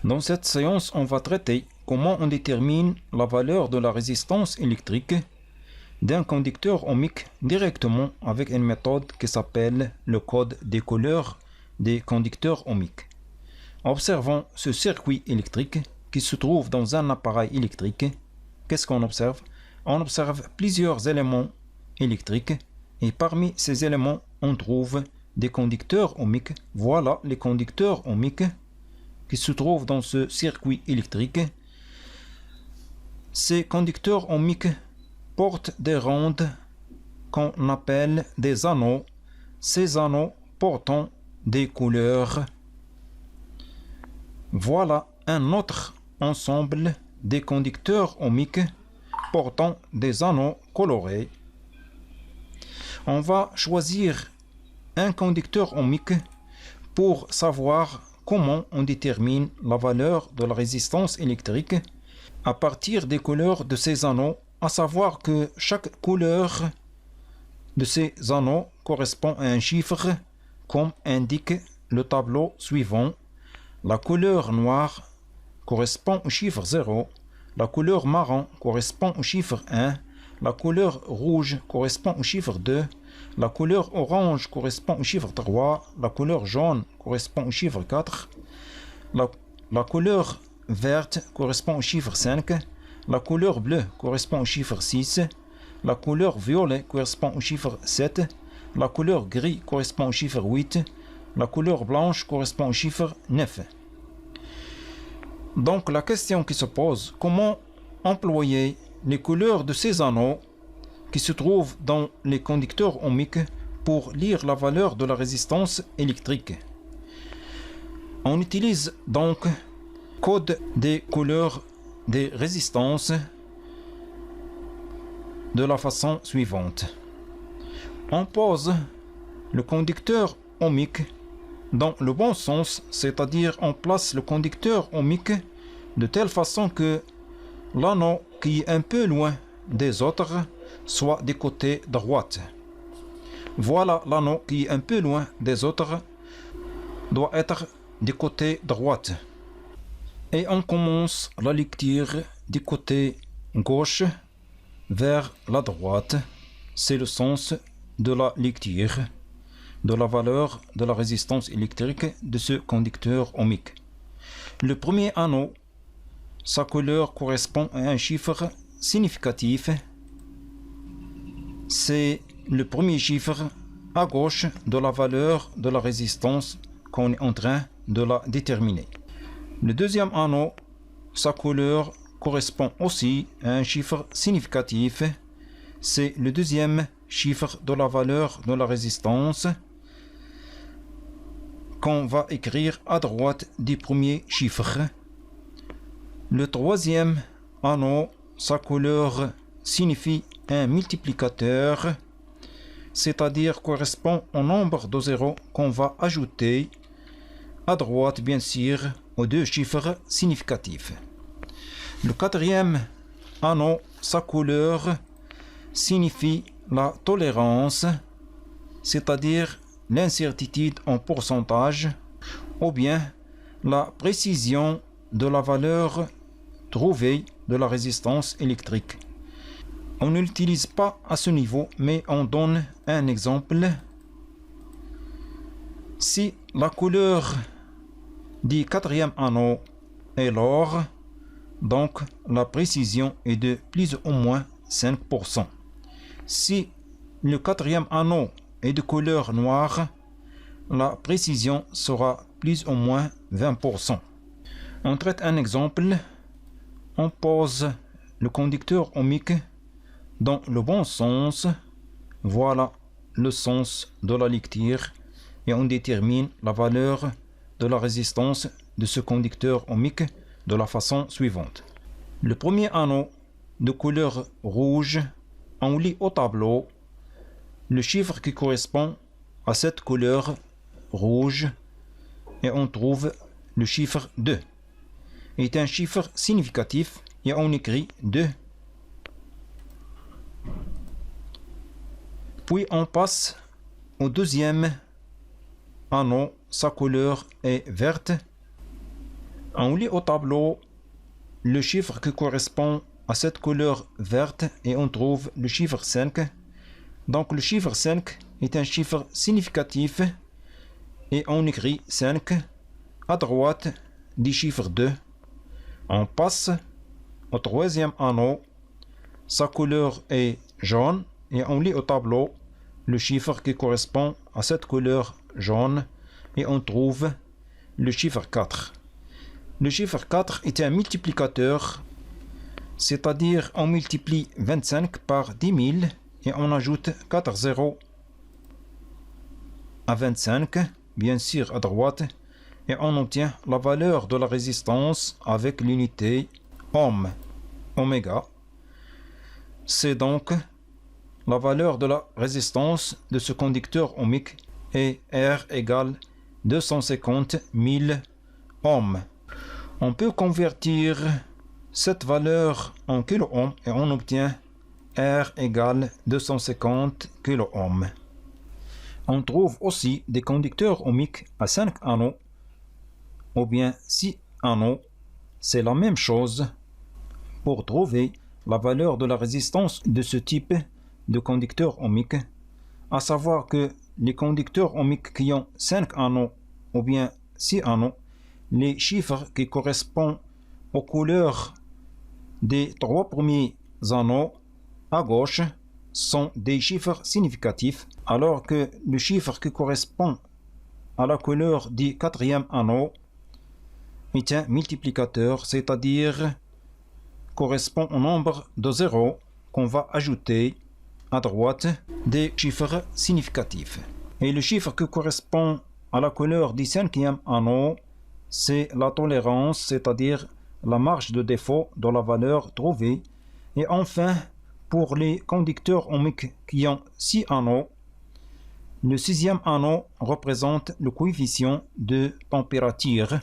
Dans cette séance, on va traiter comment on détermine la valeur de la résistance électrique d'un conducteur ohmique directement avec une méthode qui s'appelle le code des couleurs des conducteurs ohmiques. Observons ce circuit électrique qui se trouve dans un appareil électrique. Qu'est-ce qu'on observe? On observe plusieurs éléments électriques et parmi ces éléments, on trouve des conducteurs ohmiques. Voilà les conducteurs ohmiques qui se trouvent dans ce circuit électrique. Ces conducteurs ohmiques portent des rondes qu'on appelle des anneaux. Ces anneaux portant des couleurs. Voilà un autre ensemble des conducteurs ohmiques portant des anneaux colorés. On va choisir un conducteur ohmique pour savoir comment on détermine la valeur de la résistance électrique à partir des couleurs de ces anneaux, à savoir que chaque couleur de ces anneaux correspond à un chiffre, comme indique le tableau suivant. La couleur noire correspond au chiffre 0, la couleur marron correspond au chiffre 1, la couleur rouge correspond au chiffre 2, la couleur orange correspond au chiffre 3, la couleur jaune correspond au chiffre 4, la couleur verte correspond au chiffre 5, la couleur bleue correspond au chiffre 6, la couleur violet correspond au chiffre 7, la couleur gris correspond au chiffre 8, la couleur blanche correspond au chiffre 9. Donc la question qui se pose, comment employer les couleurs de ces anneaux qui se trouvent dans les conducteurs ohmiques pour lire la valeur de la résistance électrique? On utilise donc code des couleurs des résistances de la façon suivante. On pose le conducteur ohmique dans le bon sens, c'est-à-dire on place le conducteur ohmique de telle façon que l'anneau qui est un peu loin des autres soit du côté droit. Voilà l'anneau qui est un peu loin des autres doit être du côté droit. Et on commence la lecture du côté gauche vers la droite. C'est le sens de la lecture de la valeur de la résistance électrique de ce conducteur ohmique. Le premier anneau, sa couleur correspond à un chiffre significatif. C'est le premier chiffre à gauche de la valeur de la résistance qu'on est en train de la déterminer. Le deuxième anneau, sa couleur correspond aussi à un chiffre significatif. C'est le deuxième chiffre de la valeur de la résistance qu'on va écrire à droite du premier chiffre. Le troisième anneau, sa couleur signifie un multiplicateur, c'est-à-dire correspond au nombre de zéros qu'on va ajouter à droite, bien sûr, aux deux chiffres significatifs. Le quatrième anneau, sa couleur signifie la tolérance, c'est-à-dire l'incertitude en pourcentage, ou bien la précision de la valeur trouvée de la résistance électrique. On ne l'utilise pas à ce niveau, mais on donne un exemple. Si la couleur du quatrième anneau est l'or, donc la précision est de plus ou moins 5%. Si le quatrième anneau est de couleur noire, la précision sera plus ou moins 20%. On traite un exemple. On pose le conducteur ohmique dans le bon sens. Voilà le sens de la lecture et on détermine la valeur de la résistance de ce conducteur ohmique de la façon suivante. Le premier anneau de couleur rouge, on lit au tableau le chiffre qui correspond à cette couleur rouge et on trouve le chiffre 2. C'est un chiffre significatif et on écrit 2. Puis on passe au deuxième anneau, sa couleur est verte. On lit au tableau le chiffre qui correspond à cette couleur verte et on trouve le chiffre 5. Donc le chiffre 5 est un chiffre significatif et on écrit 5 à droite du chiffre 2. On passe au troisième anneau. Sa couleur est jaune et on lit au tableau le chiffre qui correspond à cette couleur jaune et on trouve le chiffre 4. Le chiffre 4 est un multiplicateur, c'est-à-dire on multiplie 25 par 10 000 et on ajoute 4 zéros à 25, bien sûr à droite, et on obtient la valeur de la résistance avec l'unité ohm, oméga. C'est donc la valeur de la résistance de ce conducteur ohmique et R égale 250 000 ohms. On peut convertir cette valeur en kilo-ohm et on obtient R égale 250 kilo-ohms. On trouve aussi des conducteurs ohmiques à 5 anneaux ou bien 6 anneaux. C'est la même chose. Pour trouver la valeur de la résistance de ce type de conducteur ohmique, à savoir que les conducteurs ohmiques qui ont 5 anneaux ou bien 6 anneaux, les chiffres qui correspondent aux couleurs des 3 premiers anneaux à gauche sont des chiffres significatifs, alors que le chiffre qui correspond à la couleur du 4e anneau est un multiplicateur, c'est-à-dire correspond au nombre de zéros qu'on va ajouter à droite des chiffres significatifs. Et le chiffre qui correspond à la couleur du 5e anneau, c'est la tolérance, c'est-à-dire la marge de défaut de la valeur trouvée. Et enfin, pour les conducteurs ohmiques qui ont 6 anneaux, le 6e anneau représente le coefficient de température.